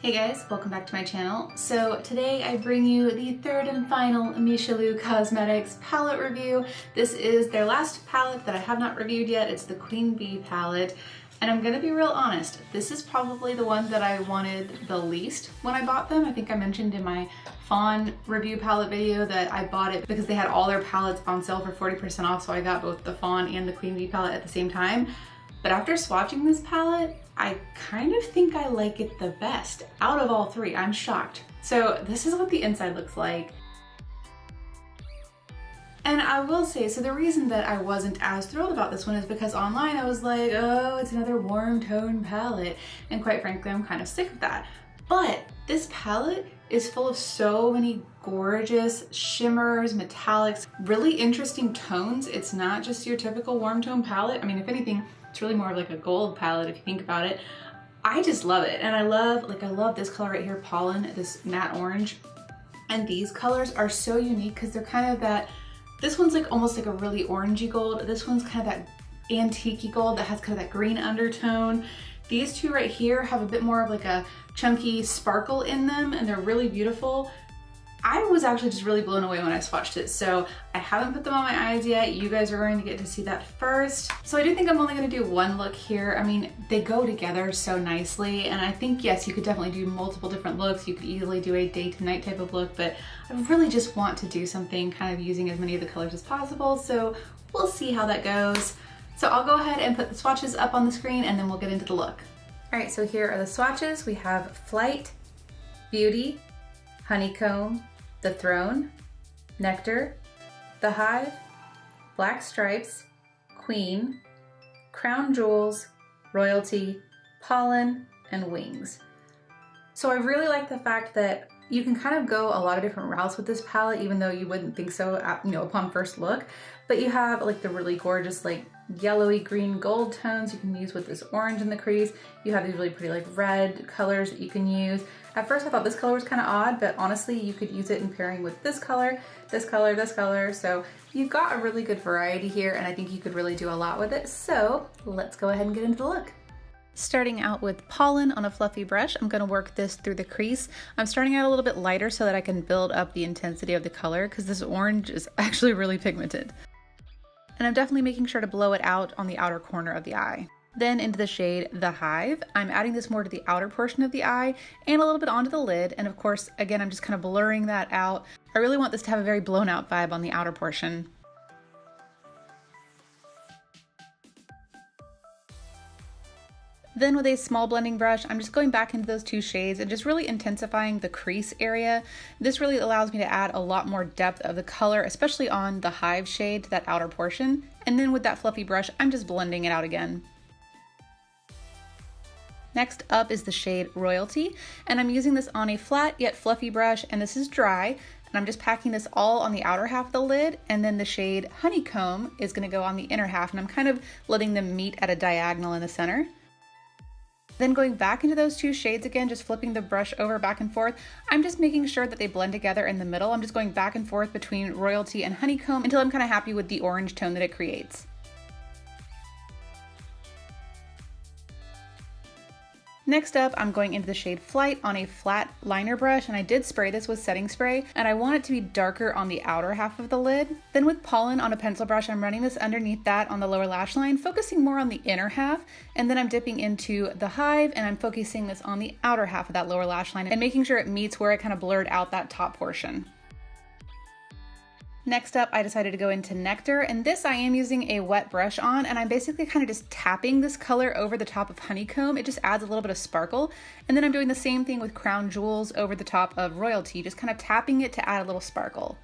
Hey guys, welcome back to my channel. So today I bring you the third and final Meesha Cosmetics palette review. This is their last palette that I have not reviewed yet. It's the Queen Bee palette. And I'm gonna be real honest, this is probably the one that I wanted the least when I bought them. I think I mentioned in my Fawn review palette video that I bought it because they had all their palettes on sale for 40% off, so I got both the Fawn and the Queen Bee palette at the same time. But after swatching this palette, I kind of think I like it the best out of all three. I'm shocked. So this is what the inside looks like. And I will say, so the reason that I wasn't as thrilled about this one is because online I was like, oh, it's another warm tone palette. And quite frankly, I'm kind of sick of that. But this palette is full of so many gorgeous shimmers, metallics, really interesting tones. It's not just your typical warm tone palette. I mean, if anything, it's really more of like a gold palette if you think about it. I just love it. And I love this color right here, Pollen, this matte orange. And these colors are so unique because they're kind of that, this one's like almost like a really orangey gold. This one's kind of that antique-y gold that has kind of that green undertone. These two right here have a bit more of like a chunky sparkle in them and they're really beautiful. I was actually just really blown away when I swatched it, so I haven't put them on my eyes yet. You guys are going to get to see that first. So I do think I'm only going to do one look here. I mean, they go together so nicely, and I think, yes, you could definitely do multiple different looks. You could easily do a day to night type of look, but I really just want to do something kind of using as many of the colors as possible, so we'll see how that goes. So I'll go ahead and put the swatches up on the screen, and then we'll get into the look. All right, so here are the swatches. We have Flight, Beauty, Honeycomb, The Throne, Nectar, The Hive, Black Stripes, Queen, Crown Jewels, Royalty, Pollen, and Wings. So I really like the fact that you can kind of go a lot of different routes with this palette, even though you wouldn't think so, upon first look. But you have like the really gorgeous like yellowy green gold tones you can use with this orange in the crease. You have these really pretty like red colors that you can use. At first I thought this color was kind of odd, but honestly you could use it in pairing with this color, this color, this color. So you've got a really good variety here and I think you could really do a lot with it. So let's go ahead and get into the look. Starting out with Pollen on a fluffy brush, I'm going to work this through the crease. I'm starting out a little bit lighter so that I can build up the intensity of the color because this orange is actually really pigmented. And I'm definitely making sure to blow it out on the outer corner of the eye. Then into the shade The Hive, I'm adding this more to the outer portion of the eye and a little bit onto the lid. And of course, again, I'm just kind of blurring that out. I really want this to have a very blown out vibe on the outer portion. Then with a small blending brush, I'm just going back into those two shades and just really intensifying the crease area. This really allows me to add a lot more depth of the color, especially on the Hive shade to that outer portion. And then with that fluffy brush, I'm just blending it out again. Next up is the shade Royalty, and I'm using this on a flat yet fluffy brush, and this is dry. And I'm just packing this all on the outer half of the lid, and then the shade Honeycomb is going to go on the inner half, and I'm kind of letting them meet at a diagonal in the center. Then going back into those two shades again, just flipping the brush over back and forth, I'm just making sure that they blend together in the middle. I'm just going back and forth between Royalty and Honeycomb until I'm kind of happy with the orange tone that it creates. Next up, I'm going into the shade Flight on a flat liner brush, and I did spray this with setting spray, and I want it to be darker on the outer half of the lid. Then with Pollen on a pencil brush, I'm running this underneath that on the lower lash line, focusing more on the inner half, and then I'm dipping into the Hive, and I'm focusing this on the outer half of that lower lash line, and making sure it meets where I kind of blurred out that top portion. Next up, I decided to go into Nectar, and this I am using a wet brush on, and I'm basically kind of just tapping this color over the top of Honeycomb. It just adds a little bit of sparkle. And then I'm doing the same thing with Crown Jewels over the top of Royalty, just kind of tapping it to add a little sparkle.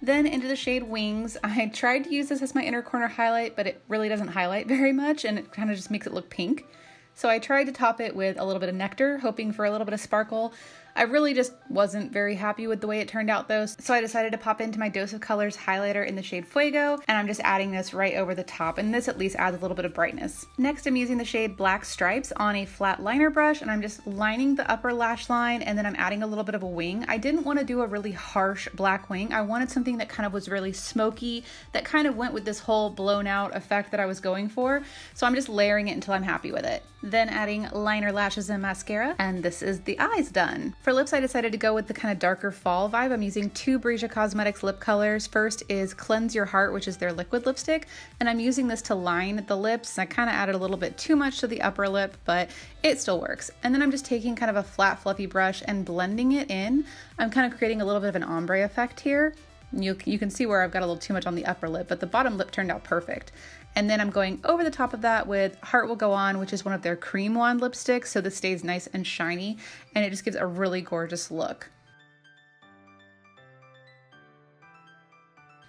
Then into the shade Wings, I tried to use this as my inner corner highlight, but it really doesn't highlight very much, and it kind of just makes it look pink. So I tried to top it with a little bit of Nectar, hoping for a little bit of sparkle. I really just wasn't very happy with the way it turned out though, so I decided to pop into my Dose of Colors highlighter in the shade Fuego, and I'm just adding this right over the top, and this at least adds a little bit of brightness. Next, I'm using the shade Black Stripes on a flat liner brush, and I'm just lining the upper lash line, and then I'm adding a little bit of a wing. I didn't want to do a really harsh black wing. I wanted something that kind of was really smoky, that kind of went with this whole blown out effect that I was going for, so I'm just layering it until I'm happy with it. Then adding liner, lashes, and mascara, and this is the eyes done. For lips, I decided to go with the kind of darker fall vibe. I'm using two Breesia Cosmetics lip colors. First is Cleanse Your Heart, which is their liquid lipstick, and I'm using this to line the lips. I kind of added a little bit too much to the upper lip, but it still works. And then I'm just taking kind of a flat, fluffy brush and blending it in. I'm kind of creating a little bit of an ombre effect here. You can see where I've got a little too much on the upper lip, but the bottom lip turned out perfect. And then I'm going over the top of that with Heart Will Go On, which is one of their cream wand lipsticks, so this stays nice and shiny, and it just gives a really gorgeous look.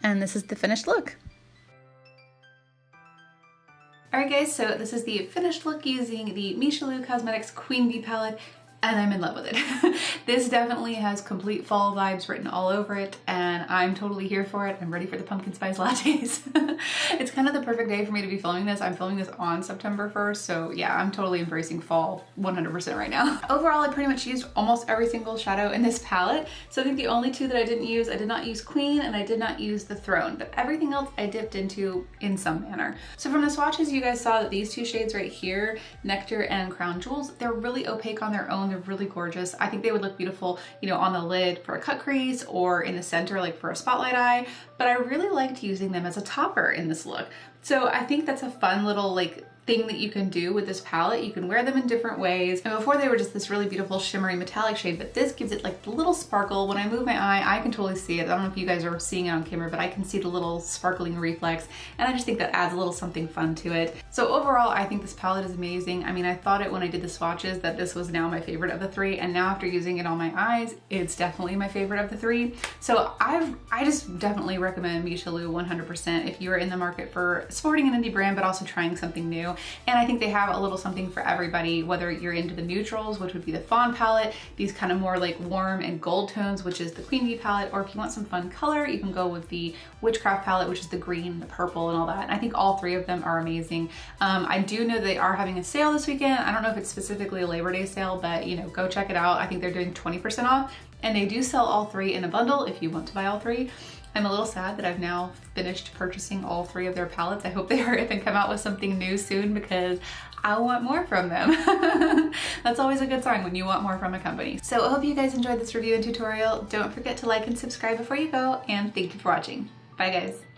And this is the finished look. Alright guys, so this is the finished look using the Meesha Cosmetics Queen Bee palette, and I'm in love with it. This definitely has complete fall vibes written all over it, and I'm totally here for it. I'm ready for the pumpkin spice lattes. It's kind of the perfect day for me to be filming this. I'm filming this on September 1st, so yeah, I'm totally embracing fall 100% right now. Overall, I pretty much used almost every single shadow in this palette, so I think the only two that I didn't use, I did not use Queen and I did not use the Throne, but everything else I dipped into in some manner. So from the swatches, you guys saw that these two shades right here, Nectar and Crown Jewels, they're really opaque on their own. They're really gorgeous. I think they would look beautiful, you know, on the lid for a cut crease or in the center, like for a spotlight eye, but I really liked using them as a topper in this look. So I think that's a fun little like thing that you can do with this palette. You can wear them in different ways. And before they were just this really beautiful shimmery metallic shade, but this gives it like the little sparkle. When I move my eye, I can totally see it. I don't know if you guys are seeing it on camera, but I can see the little sparkling reflex. And I just think that adds a little something fun to it. So overall, I think this palette is amazing. I mean, I thought it when I did the swatches that this was now my favorite of the three. And now after using it on my eyes, it's definitely my favorite of the three. So I just definitely recommend Meesha 100% if you are in the market for supporting an indie brand, but also trying something new. And I think they have a little something for everybody, whether you're into the neutrals, which would be the Fawn palette, these kind of more like warm and gold tones, which is the Queen Bee palette, or if you want some fun color, you can go with the Witchcraft palette, which is the green, the purple, and all that. And I think all three of them are amazing. I do know they are having a sale this weekend. I don't know if it's specifically a Labor Day sale, but you know, go check it out. I think they're doing 20% off, and they do sell all three in a bundle if you want to buy all three. I'm a little sad that I've now finished purchasing all three of their palettes. I hope they hurry up and come out with something new soon because I want more from them. That's always a good sign when you want more from a company. So I hope you guys enjoyed this review and tutorial. Don't forget to like and subscribe before you go, and thank you for watching. Bye guys.